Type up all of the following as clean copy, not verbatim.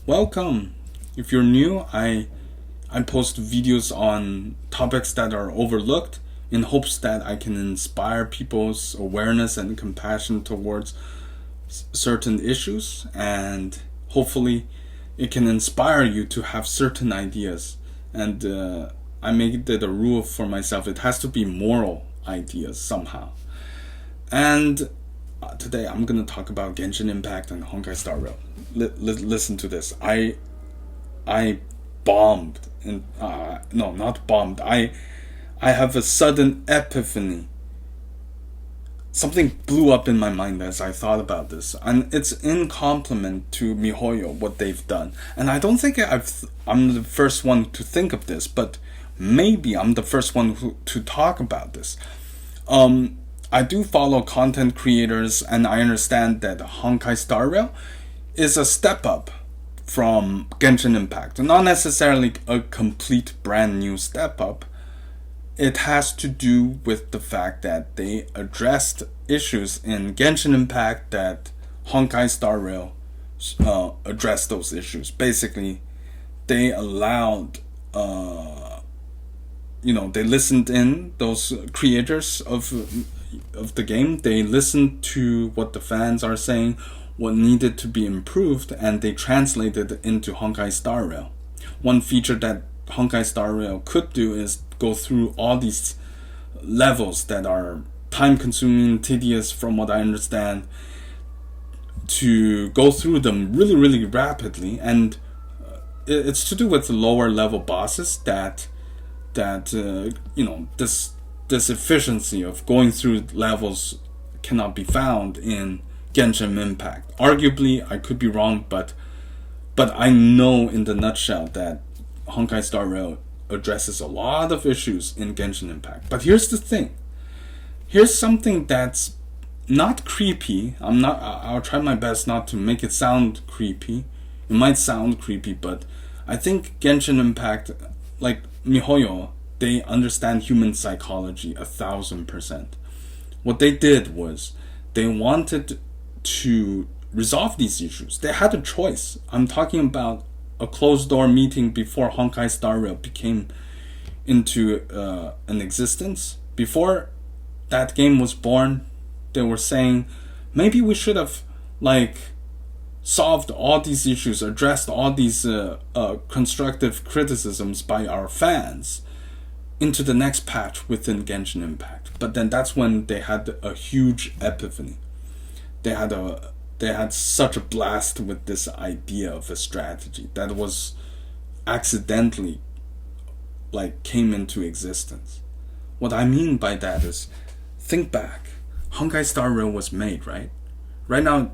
welcome. If you're new, I post videos on topics that are overlooked in hopes that I can inspire people's awareness and compassion towards certain issues, and hopefully it can inspire you to have certain ideas. And I made it a rule for myself. It has to be moral ideas somehow. And today I'm going to talk about Genshin Impact and Honkai Star Rail. Listen to this. I bombed. No, not bombed. I have a sudden epiphany. Something blew up in my mind as I thought about this, and it's in compliment to MiHoYo what they've done. And I don't think I'm the first one to think of this, but maybe I'm the first one to talk about this. I do follow content creators, and I understand that Honkai Star Rail is a step up from Genshin Impact. Not necessarily a complete brand new step up. It has to do with the fact that they addressed issues in Genshin Impact that Honkai Star Rail addressed those issues. Basically, they allowed, they listened in those creators of the game. They listened to what the fans are saying, what needed to be improved, and they translated it into Honkai Star Rail. One feature that Honkai Star Rail could do is go through all these levels that are time-consuming, tedious, from what I understand, to go through them really, really rapidly. And it's to do with the lower level bosses that this efficiency of going through levels cannot be found in Genshin Impact. Arguably, I could be wrong, but I know in the nutshell that Honkai Star Rail addresses a lot of issues in Genshin Impact. But here's the thing. Here's something that's not creepy. I'll try my best not to make it sound creepy. It might sound creepy, but I think Genshin Impact, like MiHoYo, they understand human psychology 1,000%. What they did was they wanted to resolve these issues. They had a choice. I'm talking about a closed door meeting before Honkai Star Rail became into an existence. Before that game was born, they were saying maybe we should have solved all these issues, addressed all these constructive criticisms by our fans into the next patch within Genshin Impact. But then that's when they had a huge epiphany. They had such a blast with this idea of a strategy that was accidentally came into existence. What I mean by that is, think back. Honkai Star Rail was made, right? Right now,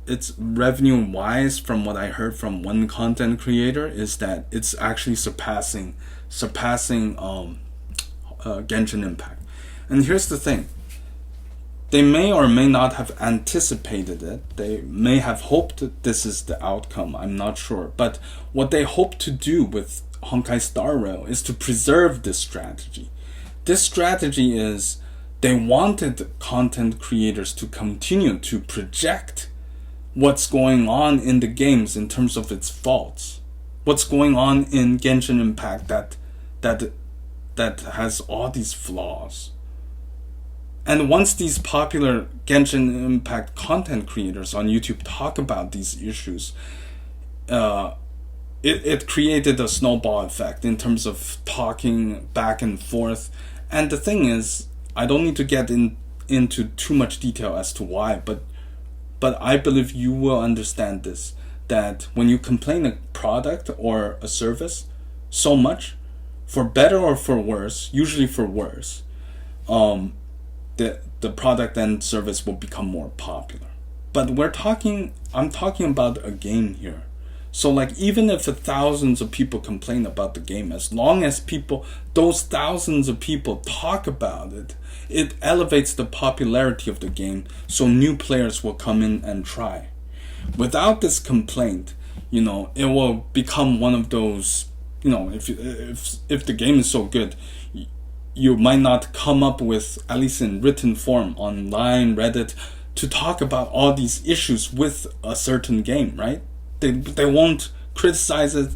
it's revenue-wise, from what I heard from one content creator, is that it's actually surpassing Genshin Impact. And here's the thing. They may or may not have anticipated it. They may have hoped that this is the outcome. I'm not sure. But what they hope to do with Honkai Star Rail is to preserve this strategy. This strategy is they wanted content creators to continue to project what's going on in the games in terms of its faults. What's going on in Genshin Impact that has all these flaws. And once these popular Genshin Impact content creators on YouTube talk about these issues, it created a snowball effect in terms of talking back and forth. And the thing is, I don't need to get into too much detail as to why, but I believe you will understand this, that when you complain a product or a service so much, for better or for worse, usually for worse, the product and service will become more popular. But I'm talking about a game here. So even if thousands of people complain about the game, as long as those thousands of people talk about it, it elevates the popularity of the game, so new players will come in and try. Without this complaint, it will become one of those, if the game is so good, you might not come up with, at least in written form, online, Reddit, to talk about all these issues with a certain game, right? They won't criticize it.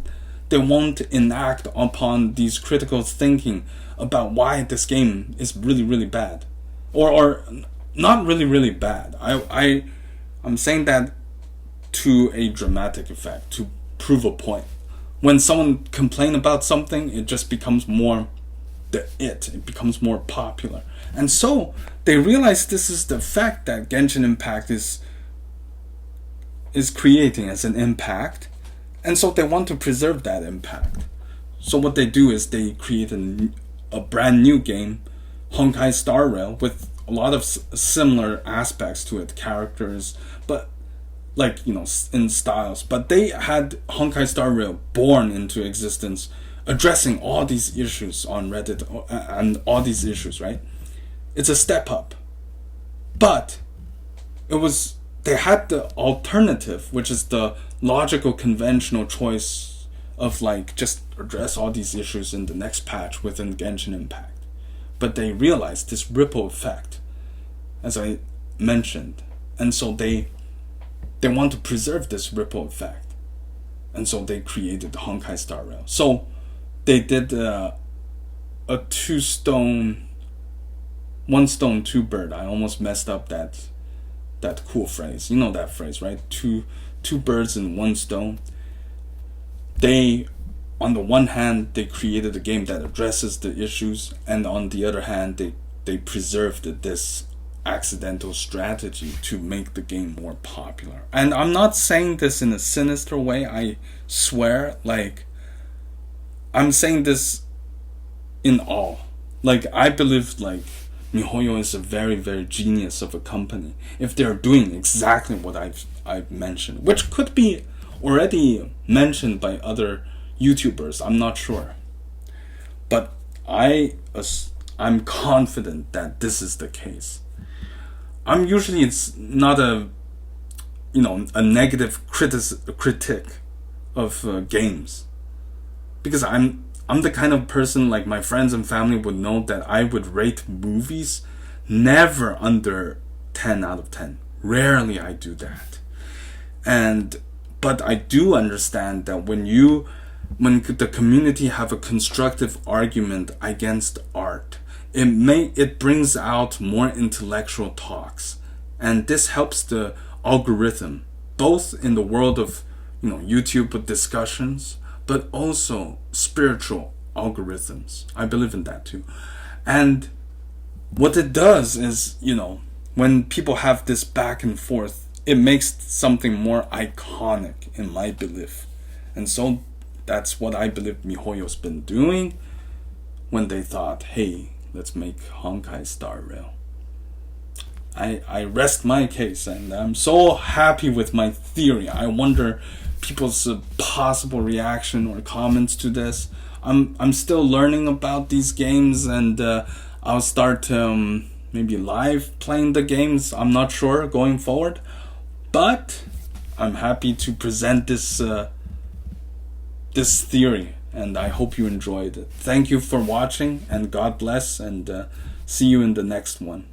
They won't enact upon these critical thinking about why this game is really, really bad. Or not really, really bad. I'm saying that to a dramatic effect, to prove a point. When someone complains about something, it just becomes more it becomes more popular. And so they realize this is the effect that Genshin Impact is creating as an impact. And so they want to preserve that impact. So what they do is they create a brand new game, Honkai Star Rail, with a lot of similar aspects to it, characters, but like, in styles. But they had Honkai Star Rail born into existence, addressing all these issues on Reddit and all these issues, right? It's a step up. But they had the alternative, which is the logical, conventional choice of just address all these issues in the next patch within Genshin Impact. But they realized this ripple effect, as I mentioned, and so they want to preserve this ripple effect, and so they created the Honkai Star Rail. So they did a one stone, two bird. I almost messed up that cool phrase. You know that phrase, right? Two birds in one stone. They, on the one hand, they created a game that addresses the issues, and on the other hand, they preserved this accidental strategy to make the game more popular. And I'm not saying this in a sinister way, I swear. I'm saying this in awe. I believe MiHoYo is a very, very genius of a company if they're doing exactly what I've mentioned, which could be already mentioned by other YouTubers. I'm not sure, but I'm confident that this is the case. It's not a negative critic of games, because I'm the kind of person, like my friends and family would know, that I would rate movies never under 10 out of 10. Rarely I do that. But I do understand that when the community have a constructive argument against art, it brings out more intellectual talks, and this helps the algorithm, both in the world of YouTube discussions, but also spiritual algorithms. I believe in that too. And what it does is, when people have this back and forth, it makes something more iconic, in my belief. And so that's what I believe MiHoYo's been doing when they thought, hey, let's make Honkai Star Rail. I rest my case, and I'm so happy with my theory. I wonder people's possible reaction or comments to this. I'm still learning about these games, and I'll start maybe live playing the games. I'm not sure going forward, but I'm happy to present this theory, and I hope you enjoyed it. Thank you for watching, and God bless, and see you in the next one.